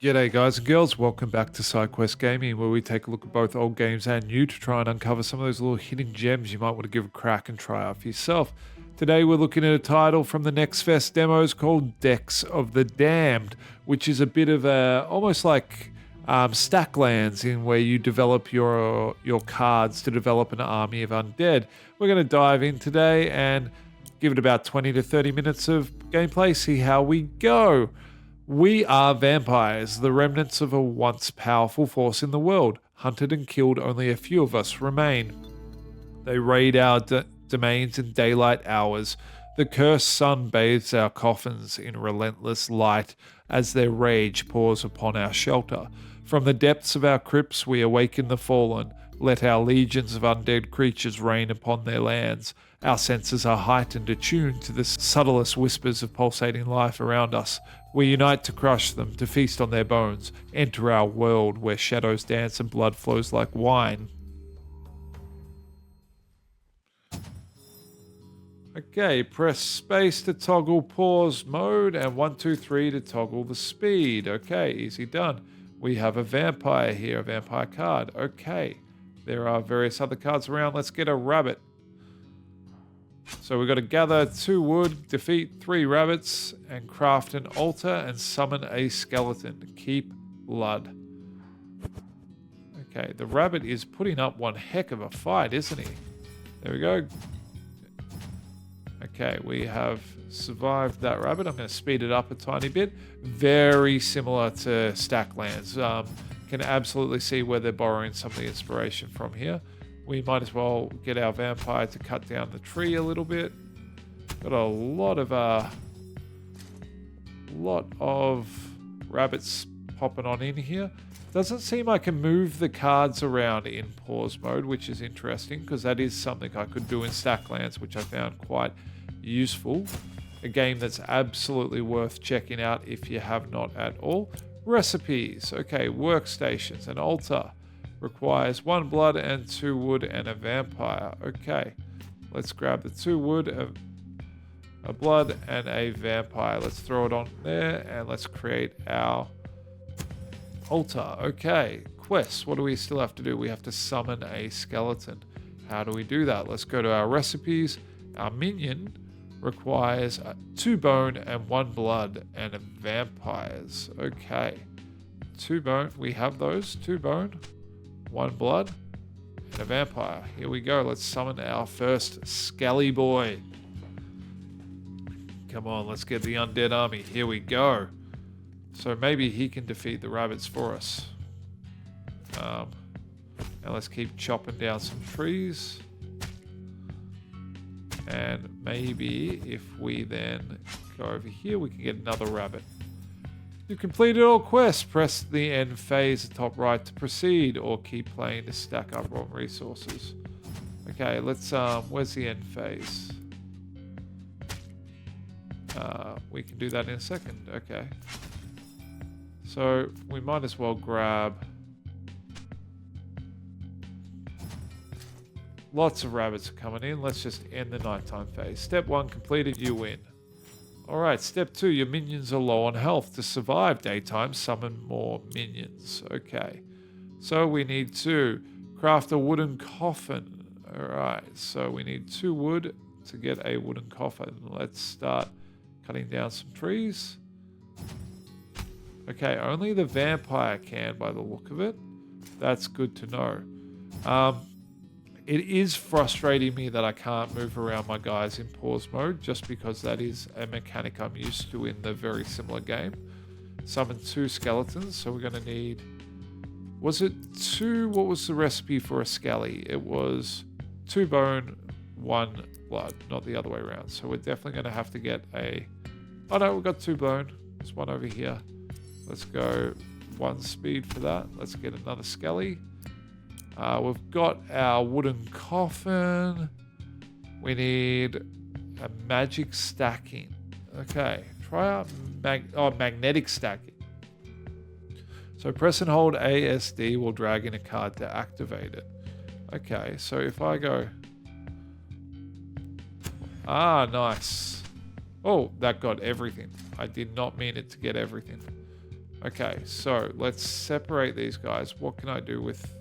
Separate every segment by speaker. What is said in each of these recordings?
Speaker 1: G'day guys and girls, welcome back to Sidequest Gaming, where we take a look at both old games and new to try and uncover some of those little hidden gems you might want to give a crack and try out for yourself. Today we're looking at a title from the Next Fest demos called Decks of the Damned, which is a bit of a, almost like Stacklands, in where you develop your cards to develop an army of undead. We're going to dive in today and give it about 20 to 30 minutes of gameplay, see how we go. We are vampires, the remnants of a once powerful force in the world. Hunted and killed, only a few of us remain. They raid our domains in daylight hours. The cursed sun bathes our coffins in relentless light as their rage pours upon our shelter. From the depths of our crypts we awaken the fallen. Let our legions of undead creatures reign upon their lands. Our senses are heightened, attuned to the subtlest whispers of pulsating life around us. We unite to crush them, to feast on their bones. Enter our world where shadows dance and blood flows like wine. Okay, press space to toggle pause mode and 1, 2, 3 to toggle the speed. Okay, easy done. We have a vampire here, a vampire card. Okay, there are various other cards around. Let's get a rabbit. So we've got to gather 2 wood, defeat 3 rabbits, and craft an altar and summon a skeleton. Keep blood. Okay, the rabbit is putting up one heck of a fight, isn't he? There we go. Okay, we have survived that rabbit. I'm going to speed it up a tiny bit. Very similar to Stacklands. Can absolutely see where they're borrowing some of the inspiration from here. We might as well get our vampire to cut down the tree a little bit. Got a lot of rabbits popping on in here. Doesn't seem I can move the cards around in pause mode, which is interesting because that is something I could do in Stacklands, which I found quite useful. A game that's absolutely worth checking out if you have not at all. Recipes. Okay, workstations. An altar. Requires 1 blood and 2 wood and a vampire. Okay, let's grab the 2 wood, a blood and a vampire. Let's throw it on there and let's create our altar. Okay, quests. What do we still have to do? We have to summon a skeleton. How do we do that? Let's go to our recipes. Our minion requires 2 bone and 1 blood and a vampires. Okay, 2 bone. We have those. 2 bone. 1 blood, and a vampire. Here we go. Let's summon our first Skelly boy. Come on, let's get the undead army. Here we go. So maybe he can defeat the rabbits for us. And let's keep chopping down some trees. And maybe if we then go over here, we can get another rabbit. You've completed all quests. Press the end phase at top right to proceed, or keep playing to stack up on resources. Okay, let's where's the end phase? We can do that in a second. Okay. So we might as well grab lots of rabbits are coming in. Let's just end the nighttime phase. Step 1 completed, you win. Alright, step 2, your minions are low on health. To survive daytime, summon more minions. Okay, so we need to craft a wooden coffin. Alright, so we need 2 wood to get a wooden coffin. Let's start cutting down some trees. Okay, only the vampire can by the look of it. That's good to know. It is frustrating me that I can't move around my guys in pause mode, just because that is a mechanic I'm used to in the very similar game. Summon 2 skeletons, so we're going to need... Was it 2... What was the recipe for a skelly? It was 2 bone, 1 blood, not the other way around. So we're definitely going to have to get a... Oh no, we've got 2 bone. There's one over here. Let's go 1 speed for that. Let's get another skelly. We've got our wooden coffin. We need a magic stacking. Okay, try out magnetic stacking. So press and hold ASD will drag in a card to activate it. Okay, so if I go... Ah, nice. Oh, that got everything. I did not mean it to get everything. Okay, so let's separate these guys. What can I do with...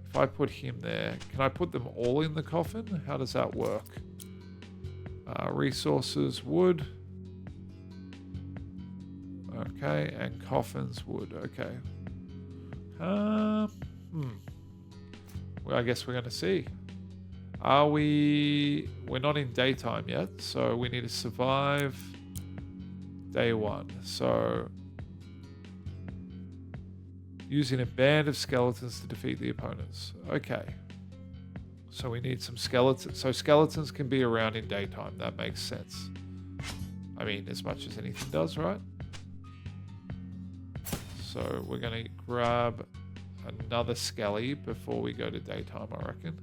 Speaker 1: If I put him there, can I put them all in the coffin? How does that work? Resources, wood. Okay, and coffins, wood. Okay. Well, I guess we're going to see. Are we... We're not in daytime yet, so we need to survive day 1. So... Using a band of skeletons to defeat the opponents. Okay. So we need some skeletons. So skeletons can be around in daytime. That makes sense. I mean, as much as anything does, right? So we're going to grab another skelly before we go to daytime, I reckon.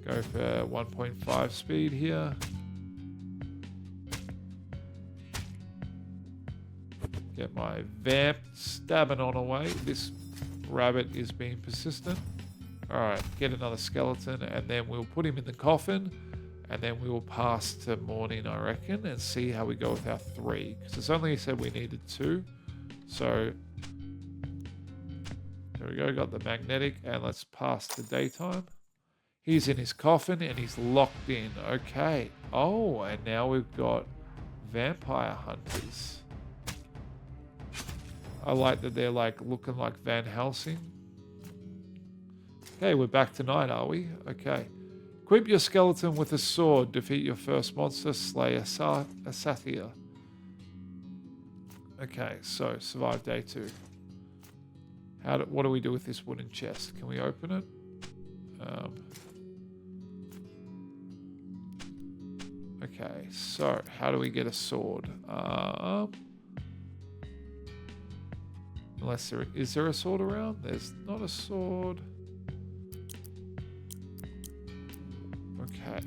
Speaker 1: Go for 1.5 speed here. Get my vamp stabbing on away. This rabbit is being persistent. Alright, get another skeleton and then we'll put him in the coffin and then we will pass to morning, I reckon, and see how we go with our 3. Because it's only said we needed 2. So, there we go, got the magnetic and let's pass to daytime. He's in his coffin and he's locked in. Okay. Oh, and now we've got vampire hunters. I like that they're like looking like Van Helsing. Okay, we're back to night, are we? Okay. Equip your skeleton with a sword. Defeat your first monster. Slay a satyr. Okay, so survive day 2. What do we do with this wooden chest? Can we open it? Okay, so how do we get a sword? Unless is there a sword around? There's not a sword. Okay,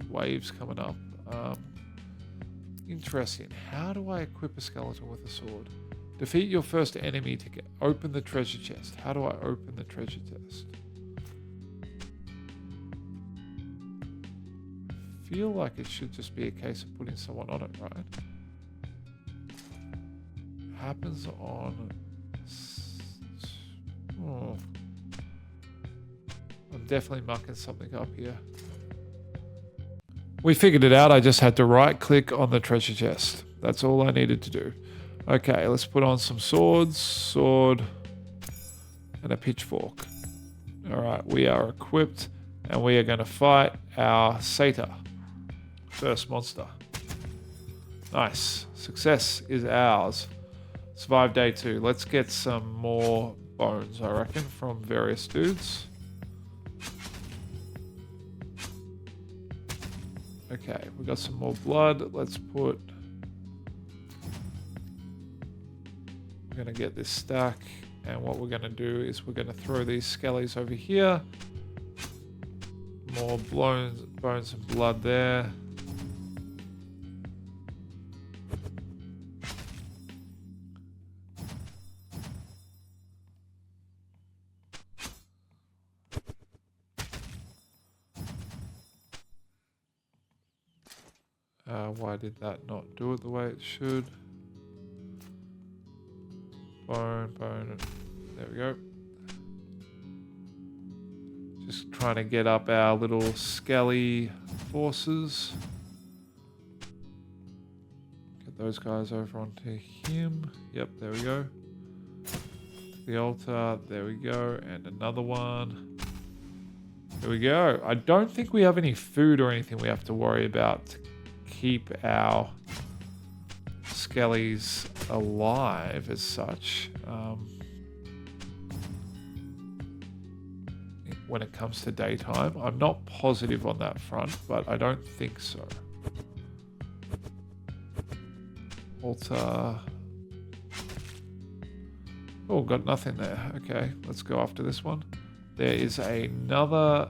Speaker 1: waves coming up. Interesting. How do I equip a skeleton with a sword? Defeat your first enemy to open the treasure chest. How do I open the treasure chest? I feel like it should just be a case of putting someone on it, right? Happens on... Oh. I'm definitely mucking something up here. We figured it out. I just had to right click on the treasure chest. That's all I needed to do. Okay, let's put on some swords, sword, and a pitchfork. All right, we are equipped and we are going to fight our satyr. First monster. Nice. Success is ours. Survive day 2. Let's get some more bones, I reckon, from various dudes. Okay, we got some more blood. Let's put... We're going to get this stack. And what we're going to do is we're going to throw these skellies over here. More bones and blood there. Why did that not do it the way it should? Bone. There we go. Just trying to get up our little skelly forces. Get those guys over onto him. Yep, there we go. The altar, there we go. And another one. There we go. I don't think we have any food or anything we have to worry about to keep our skellies alive as such. When it comes to daytime, I'm not positive on that front, but I don't think so. Altar. Oh, got nothing there. Okay, let's go after this one. There is another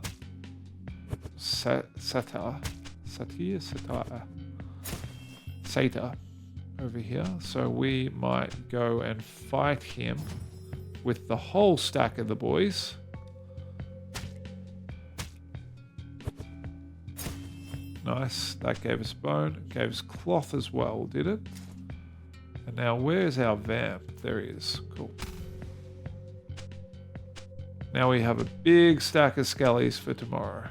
Speaker 1: satyr over here. So we might go and fight him with the whole stack of the boys. Nice. That gave us bone. It gave us cloth as well, did it? And now where's our vamp? There he is. Cool. Now we have a big stack of skellies for tomorrow.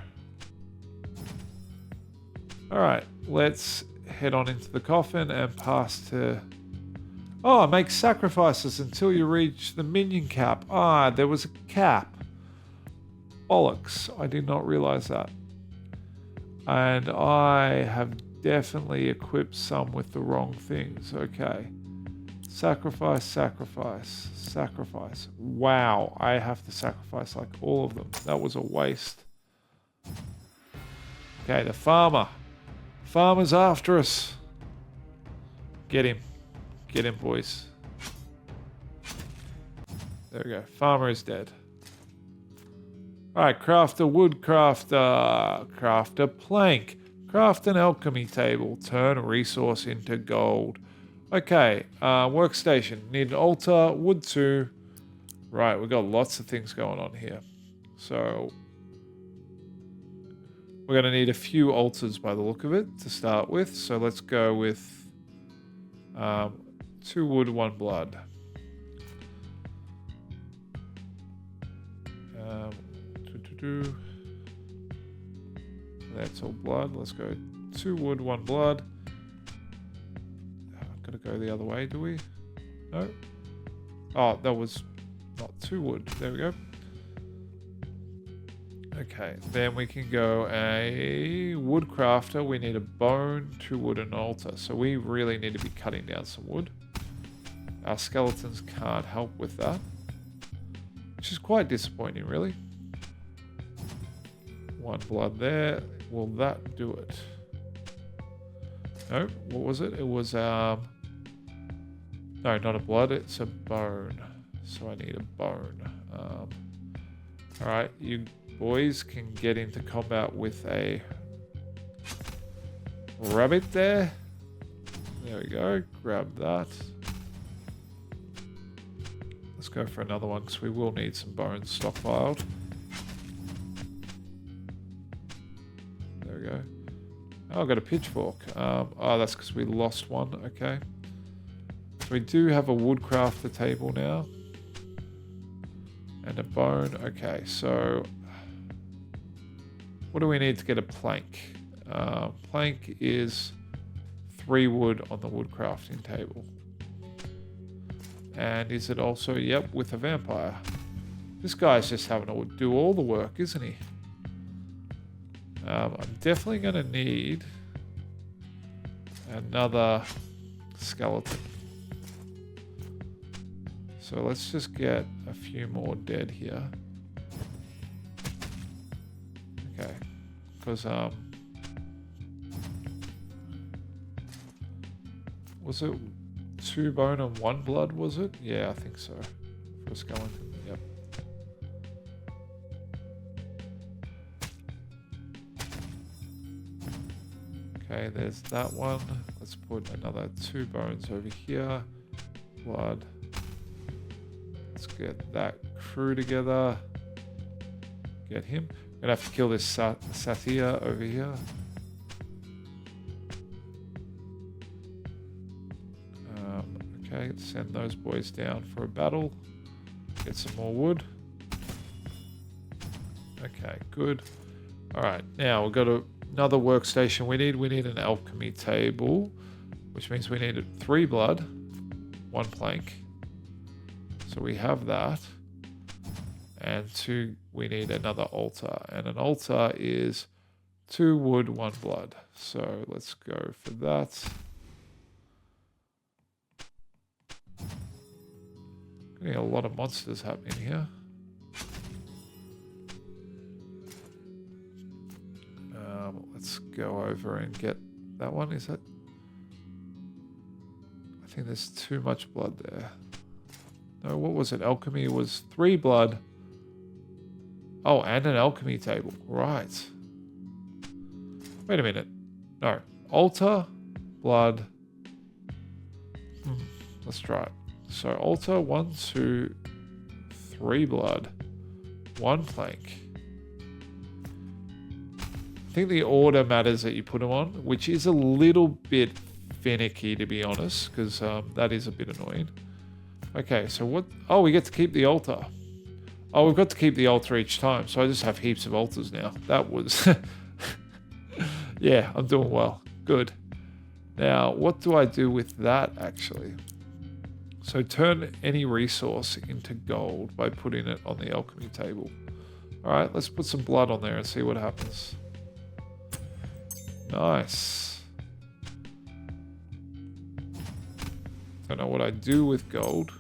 Speaker 1: Alright, let's head on into the coffin and pass to... Oh, make sacrifices until you reach the minion cap. Ah, there was a cap. Bollocks, I did not realize that. And I have definitely equipped some with the wrong things. Okay. Sacrifice, sacrifice, sacrifice. Wow, I have to sacrifice like all of them. That was a waste. Okay, the farmer. Farmer's after us. Get him. Get him, boys. There we go. Farmer is dead. Alright, craft a wood crafter. Craft a plank. Craft an alchemy table. Turn a resource into gold. Okay, workstation. Need an altar, wood 2. Right, we've got lots of things going on here. So, we're going to need a few altars by the look of it to start with. So let's go with 2 wood, 1 blood. That's all blood. Let's go 2 wood, 1 blood. Gotta go the other way, do we? No? Oh, that was not 2 wood. There we go. Okay, then we can go a wood crafter. We need a bone, 2 wood, and an altar. So we really need to be cutting down some wood. Our skeletons can't help with that, which is quite disappointing, really. 1 blood there. Will that do it? No, what was it? It was, no, not a blood, it's a bone. So I need a bone. Alright, you boys can get into combat with a rabbit there. There we go, grab that. Let's go for another one because we will need some bones stockpiled. There we go. Oh, I've got a pitchfork. Oh, that's because we lost one. Okay. So we do have a wood crafter table now. And a bone. Okay, so what do we need to get a plank? Plank is 3 wood on the wood crafting table. And is it also, yep, with a vampire. This guy's just having to do all the work, isn't he? I'm definitely going to need another skeleton. So let's just get a few more dead here. Okay. Because, was it 2 bone and 1 blood, was it? Yeah, I think so. For a skeleton, yep. Okay, there's that one. Let's put another 2 bones over here. Blood. Let's get that crew together. Get him. I'm gonna have to kill this Sathya over here. Okay, send those boys down for a battle. Get some more wood. Okay, good. Alright, now we've got another workstation we need. We need an alchemy table, which means we need 3 blood, 1 plank. So we have that. And 2, we need another altar. And an altar is 2 wood, 1 blood. So let's go for that. Getting a lot of monsters happening here. Let's go over and get that one. Is that? I think there's too much blood there. No, what was it? Alchemy was 3 blood. Oh, and an alchemy table. Right. Wait a minute. No. Altar, blood. Let's try it. So altar, 1, 2, 3 blood, 1 plank. I think the order matters that you put them on, which is a little bit finicky, to be honest, because that is a bit annoying. Okay, so what? Oh, we get to keep the altar. Oh, we've got to keep the altar each time, so I just have heaps of altars now. That was... yeah, I'm doing well. Good. Now, what do I do with that, actually? So turn any resource into gold by putting it on the alchemy table. All right, let's put some blood on there and see what happens. Nice. Don't know what I do with gold.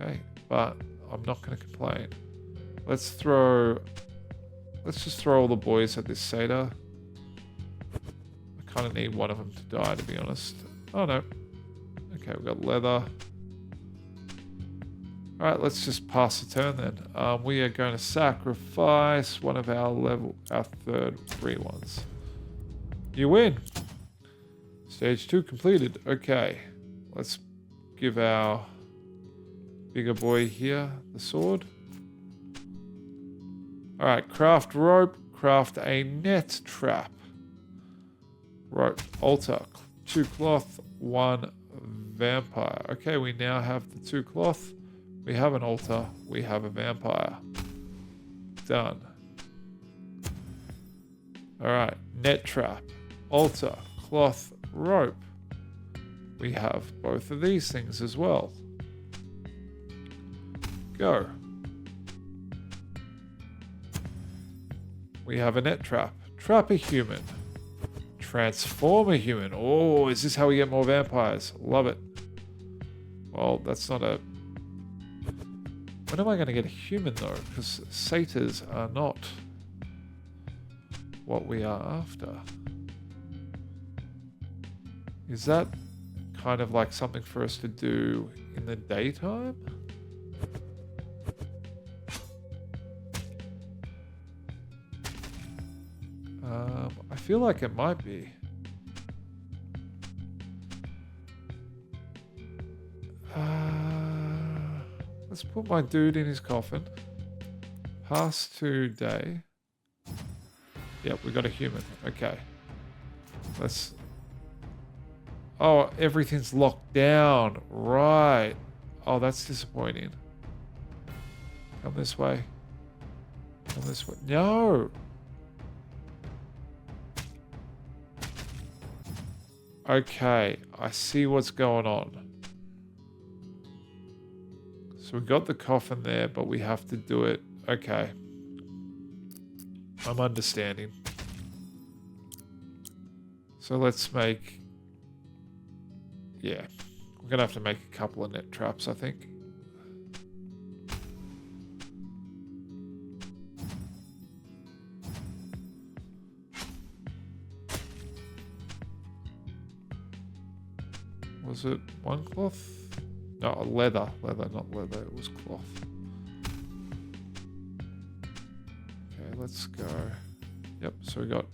Speaker 1: Okay, but I'm not going to complain. Let's just throw all the boys at this satyr. I kind of need one of them to die, to be honest. Oh no. Okay, we've got leather. Alright, let's just pass the turn then. We are going to sacrifice one of our third free ones. You win! Stage 2 completed. Okay, let's give our bigger boy here the sword. Alright, craft rope, craft a net trap. Rope, altar, 2 cloth, 1 vampire. Okay, we now have the 2 cloth. We have an altar. We have a vampire. Done. Alright, net trap, altar, cloth, rope. We have both of these things as well. Go. We have a net trap. Trap a human. Transform a human. Oh, is this how we get more vampires? Love it. Well, that's not a... When am I going to get a human, though? Because satyrs are not what we are after. Is that kind of like something for us to do in the daytime? I feel like it might be. Let's put my dude in his coffin. Pass to day. Yep, we got a human. Okay. Let's... Oh, everything's locked down. Right. Oh, that's disappointing. Come this way. Come this way. No! Okay, I see what's going on. So we got the coffin there, but we have to do it. Okay. I'm understanding. So let's make... Yeah. We're going to have to make a couple of net traps, I think. Was it one cloth? No, leather. Leather, not leather. It was cloth. Okay, let's go. Yep, so we got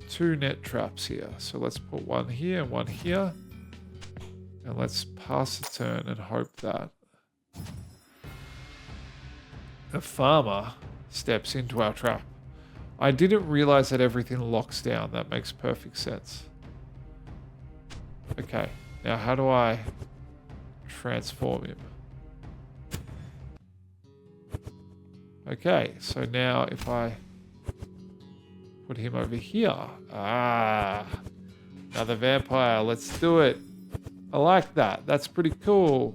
Speaker 1: 2 net traps here. So let's put one here and one here. And let's pass the turn and hope that a farmer steps into our trap. I didn't realize that everything locks down. That makes perfect sense. Okay. Now, how do I transform him? Okay, so now if I put him over here. Another vampire. Let's do it. I like that. That's pretty cool.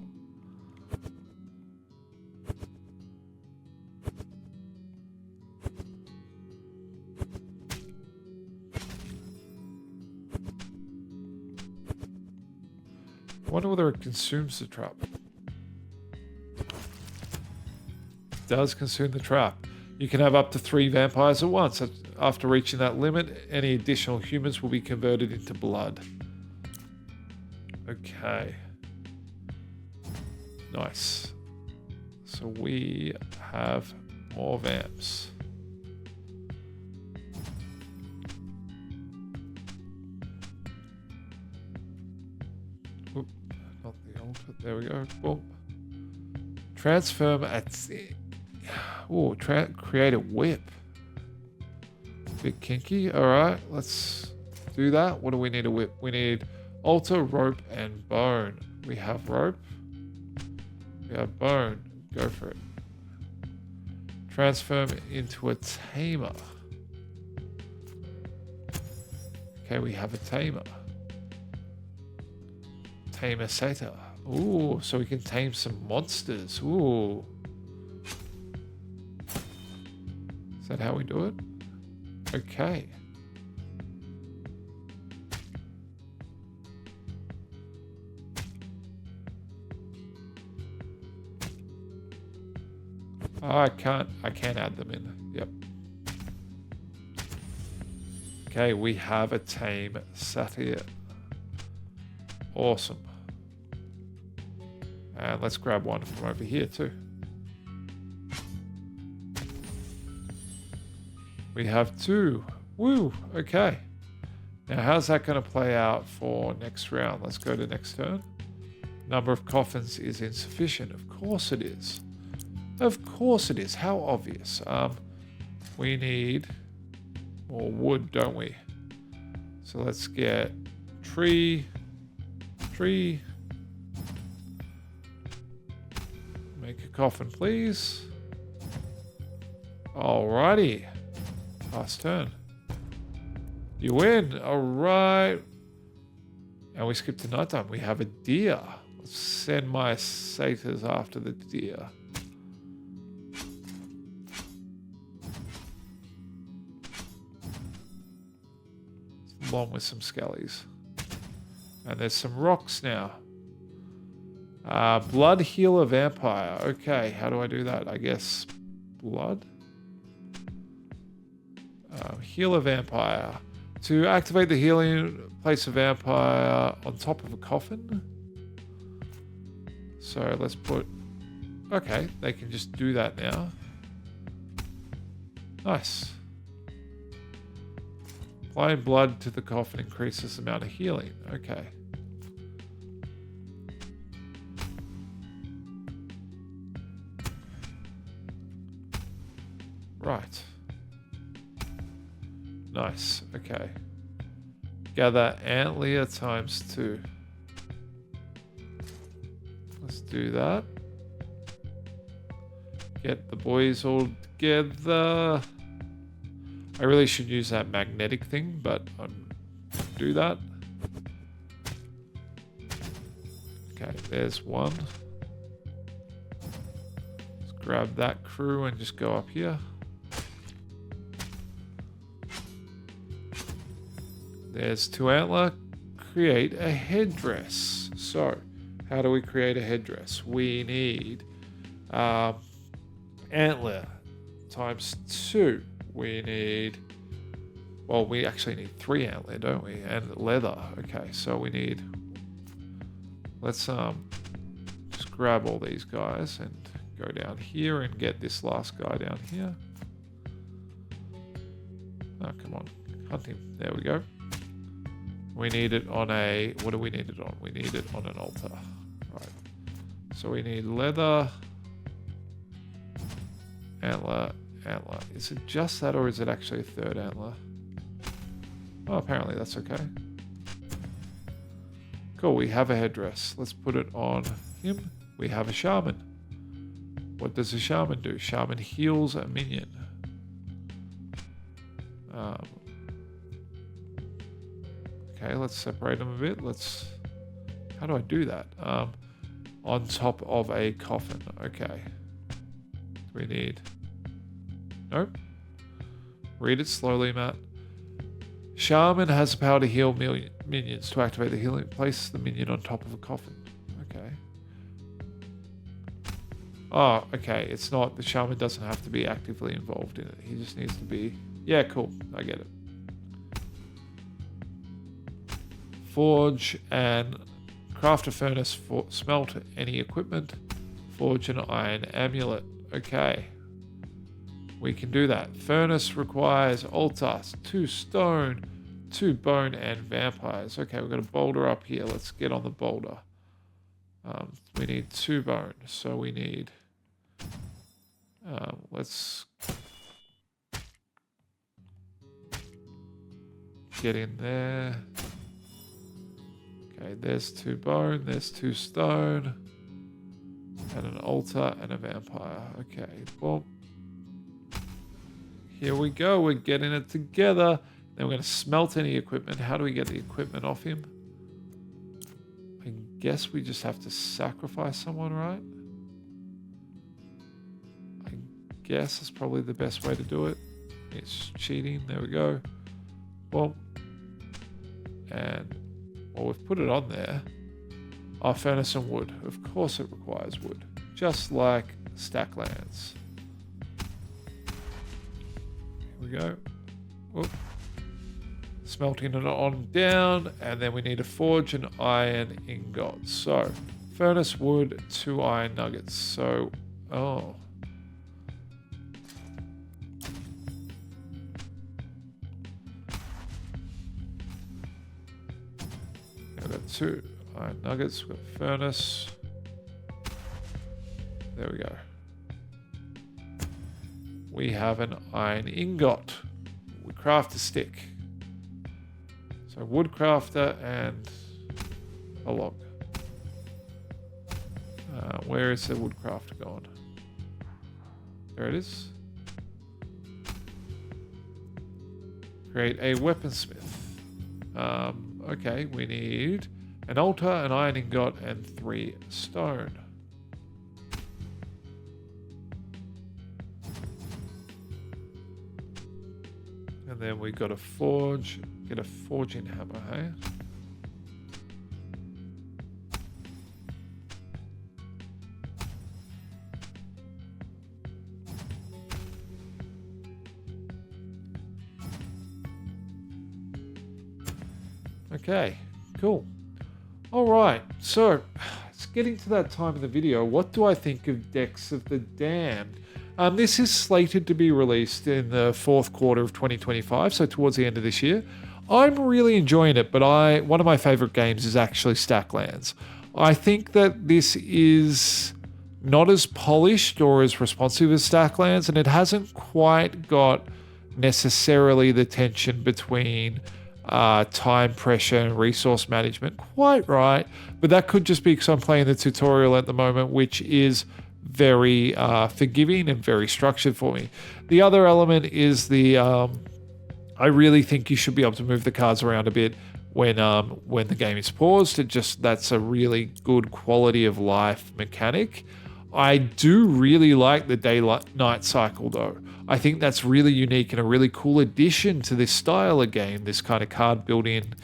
Speaker 1: I wonder whether it consumes the trap. It does consume the trap. You can have up to 3 vampires at once. After reaching that limit, any additional humans will be converted into blood. Okay. Nice. So we have more vamps. Oop, not the altar. There we go. Boom. Transform at... Ooh, create a whip. Bit kinky. Alright, let's do that. What do we need to whip? We need altar, rope, and bone. We have rope. We have bone. Go for it. Transform into a tamer. Okay, we have a tamer. Tamer satyr. Ooh, so we can tame some monsters. Ooh. Is that how we do it? Okay. Oh, I can't add them in. Yep. Okay, we have a tame satyr. Awesome. And let's grab one from over here too. We have 2. Woo, okay. Now how's that going to play out for next round? Let's go to next turn. Number of coffins is insufficient. Of course it is. Of course it is. How obvious. We need more wood, don't we? So let's get tree. Make a coffin, please. Alrighty. Last turn. You win. Alright. And we skip to nighttime. We have a deer. Let's send my satyrs after the deer. Along with some skellies. And there's some rocks now. Blood healer vampire. Okay, how do I do that? I guess blood? Healer vampire. To activate the healing, place a vampire on top of a coffin. So let's put... Okay, they can just do that now. Nice. Applying blood to the coffin increases the amount of healing. Okay. Right. Nice. Okay. Gather antler times 2. Let's do that. Get the boys all together. I really should use that magnetic thing, but I'll do that. Okay, there's one. Let's grab that crew and just go up here. There's 2 antler. Create a headdress. So, how do we create a headdress? We need antler times 2. We need... Well, we actually need 3 antler, don't we? And leather. Okay, so we need... Let's just grab all these guys and go down here and get this last guy down here. Oh, come on. Hunt him. There we go. We need it on a... What do we need it on? We need it on an altar. Right. So we need leather, antler. Is it just that, or is it actually a 3rd antler? Oh, apparently that's okay. Cool, we have a headdress. Let's put it on him. We have a shaman. What does a shaman do? Shaman heals a minion. Okay, let's separate them a bit. How do I do that? On top of a coffin. Okay. We need... Nope. Read it slowly, Matt. Shaman has the power to heal minions. To activate the healing, place the minion on top of a coffin. Okay. Oh, okay. It's not... The shaman doesn't have to be actively involved in it. He just needs to be... Yeah, cool. I get it. Forge and craft a furnace for smelt any equipment. Forge an iron amulet. Okay. We can do that. Furnace requires altar, 2 stone, 2 bone, and vampires. Okay, we've got a boulder up here. Let's get on the boulder. We need 2 bone, so we need... let's... get in there. Okay, there's 2 bone, there's 2 stone, and an altar and a vampire. Okay, well, here we go. We're getting it together. Then we're going to smelt any equipment. How do we get the equipment off him? I guess we just have to sacrifice someone, right? I guess that's probably the best way to do it. It's cheating. There we go. Well, and well, we've put it on there. Our furnace and wood. Of course it requires wood. Just like Stacklands. Here we go. Whoop. Smelting it on down. And then we need to forge an iron ingot. So, furnace wood, 2 iron nuggets. So, oh. We've got 2 iron nuggets, we've got furnace. There we go. We have an iron ingot. We craft a stick. So wood crafter and a log. Where is the wood crafter gone? There it is. Create a weaponsmith. Okay, we need an altar, an iron ingot, and 3 stone. And then we got a forge. Get a forging hammer, hey? Okay, cool. All right, so it's getting to that time of the video. What do I think of Decks of the Damned? This is slated to be released in the 4th quarter of 2025, so towards the end of this year. I'm really enjoying it, but one of my favorite games is actually Stacklands. I think that this is not as polished or as responsive as Stacklands, and it hasn't quite got necessarily the tension between time pressure and resource management quite right, but that could just be because I'm playing the tutorial at the moment, which is very forgiving and very structured for me. The other element is I really think you should be able to move the cards around a bit when the game is paused. That's a really good quality of life mechanic. I do really like the day-night cycle though. I think that's really unique and a really cool addition to this style of game, this kind of card building,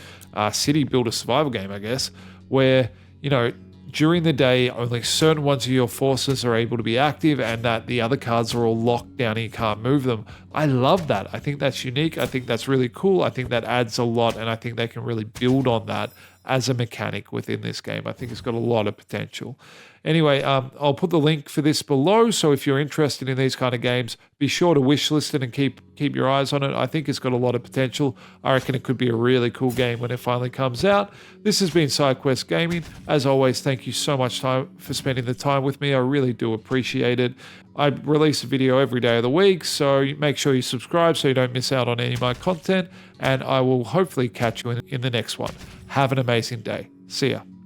Speaker 1: city builder survival game, I guess, where, you know, during the day, only certain ones of your forces are able to be active and that the other cards are all locked down and you can't move them. I love that. I think that's unique. I think that's really cool. I think that adds a lot, and I think they can really build on that as a mechanic within this game. I think it's got a lot of potential. Anyway, I'll put the link for this below, so if you're interested in these kind of games, be sure to wishlist it and keep your eyes on it. I think it's got a lot of potential. I reckon it could be a really cool game when it finally comes out. This has been Sidequest Gaming. As always, thank you so much for spending the time with me. I really do appreciate it. I release a video every day of the week, so make sure you subscribe so you don't miss out on any of my content, and I will hopefully catch you in the next one. Have an amazing day. See ya.